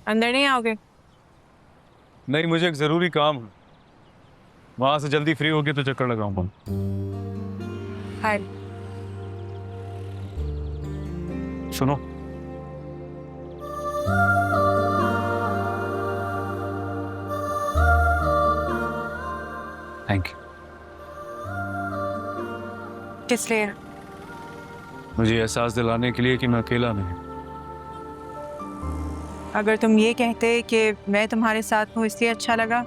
अंदर नहीं आओगे? नहीं, मुझे एक जरूरी काम है। वहां से जल्दी फ्री होगी तो चक्कर लगाऊंगा। हाय। सुनो, थैंक यू। किस लिए? मुझे एहसास दिलाने के लिए कि मैं अकेला नहीं। अगर तुम ये कहते कि मैं तुम्हारे साथ हूँ इसलिए अच्छा लगा,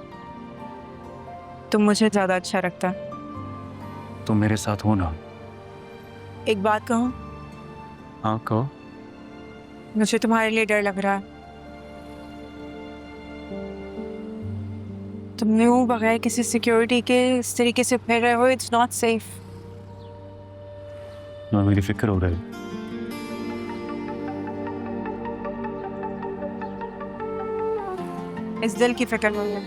तो मुझे ज्यादा अच्छा लगता। तुम मेरे साथ हो ना? एक बात कहूँ, हाँ कहो। मुझे तुम्हारे लिए डर लग रहा है। तुम यूं बगैर किसी सिक्योरिटी के इस तरीके से फिर रहे हो, इट्स नॉट सेफ। ना मेरी फिक्र हो रही। इस दिल की फिक्र हो है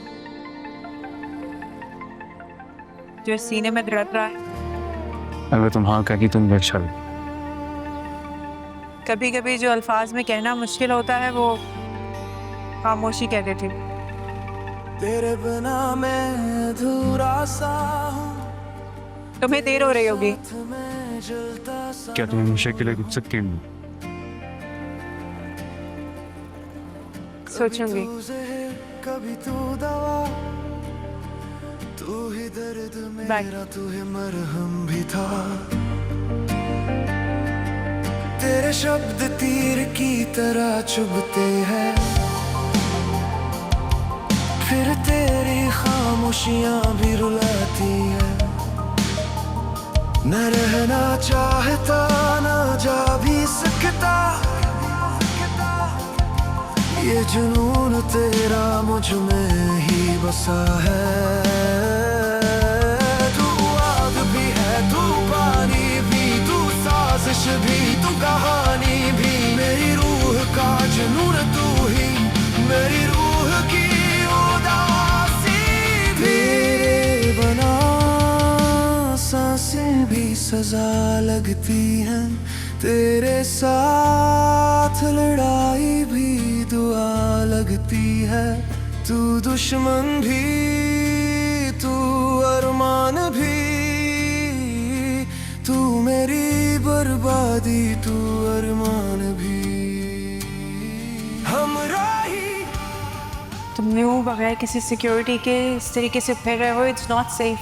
जो इस सीने में धड़क रहा है। अगर तुम हाँ कही तुम भी अच्छा लगे। कभी कभी जो अल्फाज में कहना मुश्किल होता है वो खामोशी कह देती। तेरे बिना मैं अधूरा सा हूँ। तुम्हें देर हो रही होगी। क्या तुम हमेशा के लिए रुक सकती हो? सोचूंगी। कभी तू दवा, तू ही दर्द मेरा, तू ही मरहम भी था। तेरे शब्द तीर की तरह चुभते हैं, फिर तेरी खामोशियां भी रुलाती है। न रहना चाहता, न जा भी सकता, ये जुनून तेरा मुझ में ही बसा है। तू आग भी है, तू पानी भी, तू साजिश भी, तू कहानी भी। मेरी रूह का जुनून तू ही, मेरी रूह की उदासी भी। तेरे बना सांसें भी सजा लगती हैं, तेरे साथ लड़ाई भी दुआ लगती है। तू दुश्मन भी, तू अरमान भी, तू मेरी बर्बादी, तू अरमान भी। हमराही तुम यूं बगैर किसी सिक्योरिटी के इस तरीके से फिर रहे हो, इट्स नॉट सेफ।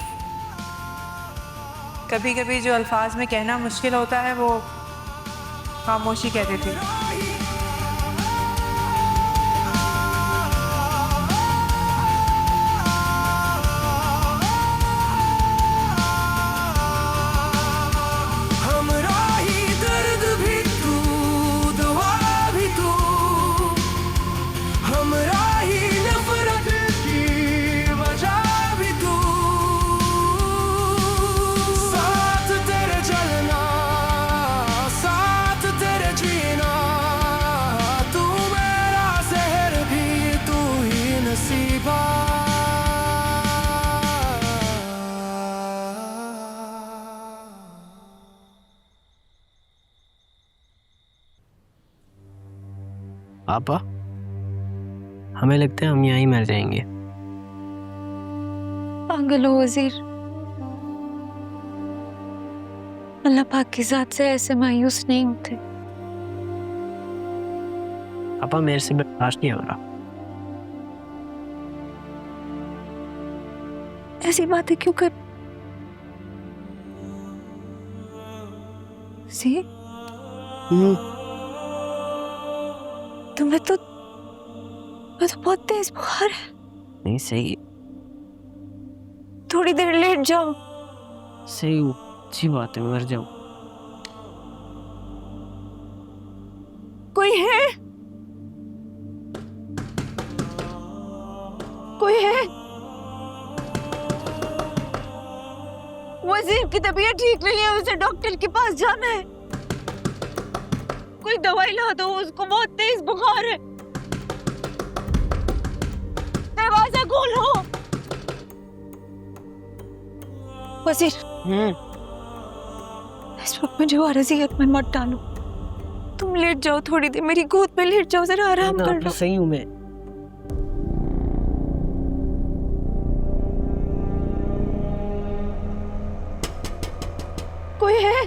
कभी कभी जो अल्फाज में कहना मुश्किल होता है वो खामोशी कह देती। हमराही दर्द भी तू, दवा भी तू। हमराही नफरत की वजह भी तू। साथ तेरे जलना, साथ तेरे जीना, तू मेरा जहर भी, तू ही नसीबा। पापा, हमें लगता है हम यहीं मर जाएंगे। पागल हो वजीर, अल्लाह पाक की जात से ऐसे मायूस नहीं होते। पापा मेरे से बर्दाश्त नहीं हो रहा। ऐसी बातें क्यों कर सी? तुम्हें तो बहुत तेज बुखार है। नहीं सही, थोड़ी देर लेट जाओ। सही अच्छी बात है, मर जाऊं। कोई है? कोई है? वजीर की तबीयत ठीक नहीं है, उसे डॉक्टर के पास जाना है। कोई दवाई ला दो, उसको बहुत तेज बुखार है। दरवाजा खोलो। वजीर, इस वक्त मुझे और अजियत में मत डालो। तुम लेट जाओ, थोड़ी देर मेरी गोद में लेट जाओ, जरा आराम कर लो। सही हूँ मैं। कोई है?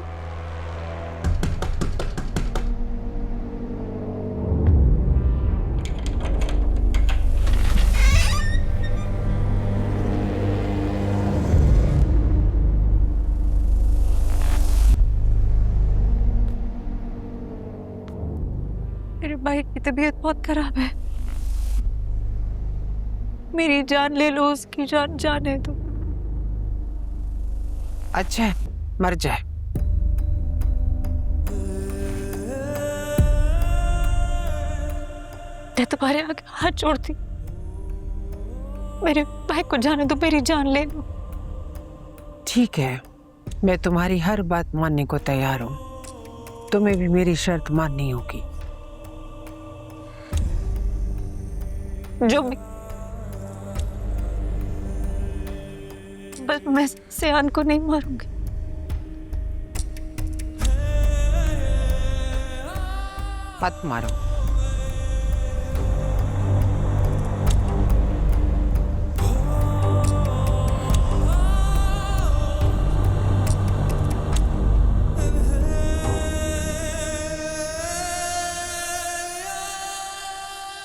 मेरे भाई की तबीयत बहुत खराब है। मेरी जान ले लो, उसकी जान जाने दो। अच्छा है, मर जाए। मैं तुम्हारे आगे हाथ जोड़ती, मेरे भाई को जाने दो, मेरी जान ले लो। ठीक है, मैं तुम्हारी हर बात मानने को तैयार हूँ। तुम्हें भी मेरी शर्त माननी होगी। जो भी, बस मैं सियान को नहीं मारूंगी। मत मारो।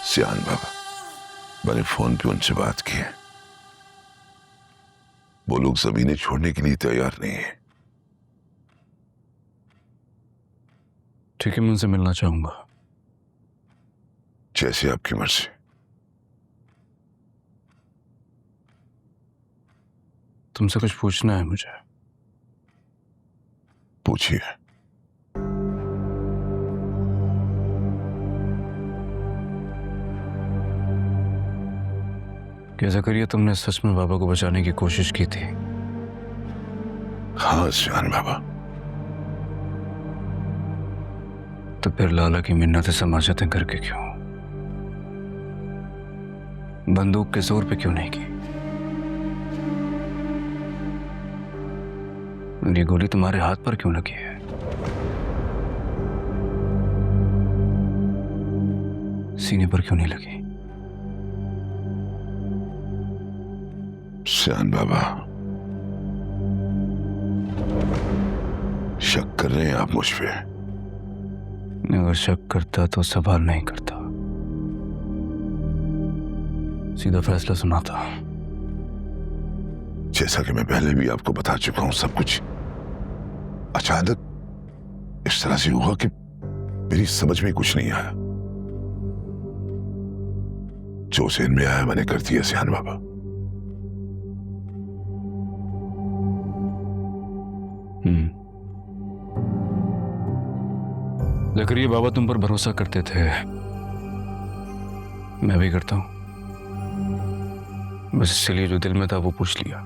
सियान बाबा, मैंने फोन पे उनसे बात की है। वो लोग जमीनें छोड़ने के लिए तैयार नहीं है। ठीक है, मैं उनसे मिलना चाहूंगा। जैसे आपकी मर्जी। तुमसे कुछ पूछना है मुझे। पूछिए। क्या ज़करिया, तुमने सच में बाबा को बचाने की कोशिश की थी? हाँ सियान बाबा। तो फिर लाला की मिन्नतें समाजतें करके क्यों? बंदूक के जोर पे क्यों नहीं की? ये गोली तुम्हारे हाथ पर क्यों लगी है? सीने पर क्यों नहीं लगी? सियान बाबा, शक कर रहे हैं आप मुझ पे? अगर शक करता तो सवाल नहीं करता, सीधा फैसला सुनाता। जैसा कि मैं पहले भी आपको बता चुका हूं, सब कुछ अचानक इस तरह से हुआ कि मेरी समझ में कुछ नहीं आया। जो ज़हन में आया मैंने कर दिया सियान बाबा। ज़करिया, बाबा तुम पर भरोसा करते थे, मैं भी करता हूं। बस इसलिए जो दिल में था वो पूछ लिया।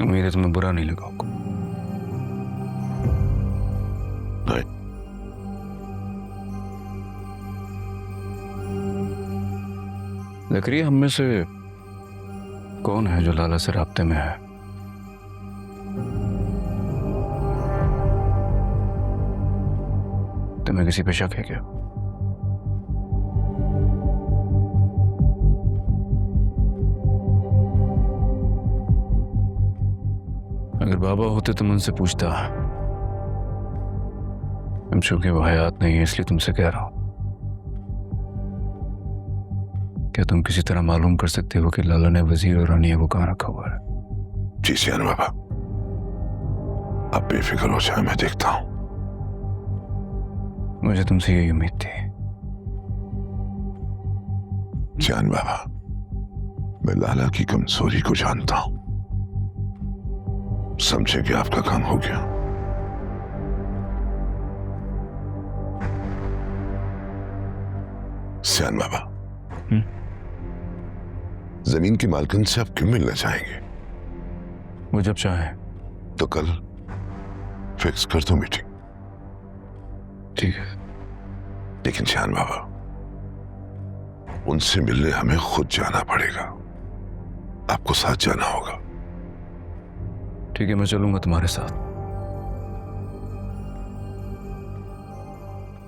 उम्मीद है तुम्हें बुरा नहीं लगा होगा। नहीं। ज़करिया, हम में से कौन है जो लाला से राब्ते में है? तुम्हें किसी पे शक है क्या? अगर बाबा होते तो मैं उनसे पूछता। हम चूंकि वो हयात नहीं है इसलिए तुमसे कह रहा हूं। क्या तुम किसी तरह मालूम कर सकते हो कि लाला ने वजीर और रानिया को कहां रखा हुआ है? जी सियान बाबा, आप बेफिक्र हो जाए, मैं देखता हूं। मुझे तुमसे यही उम्मीद थी। सियान बाबा, मैं लाला की कमजोरी को जानता हूं। समझे कि आपका काम हो गया। सियान बाबा, जमीन की मालकिन से आप क्यों मिलना चाहेंगे? वो जब चाहे। तो कल फिक्स कर दो मीटिंग। ठीक है। लेकिन सियान बाबा, उनसे मिलने हमें खुद जाना पड़ेगा। आपको साथ जाना होगा। ठीक है, मैं चलूंगा तुम्हारे साथ।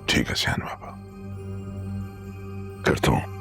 ठीक है सियान बाबा, करता हूं।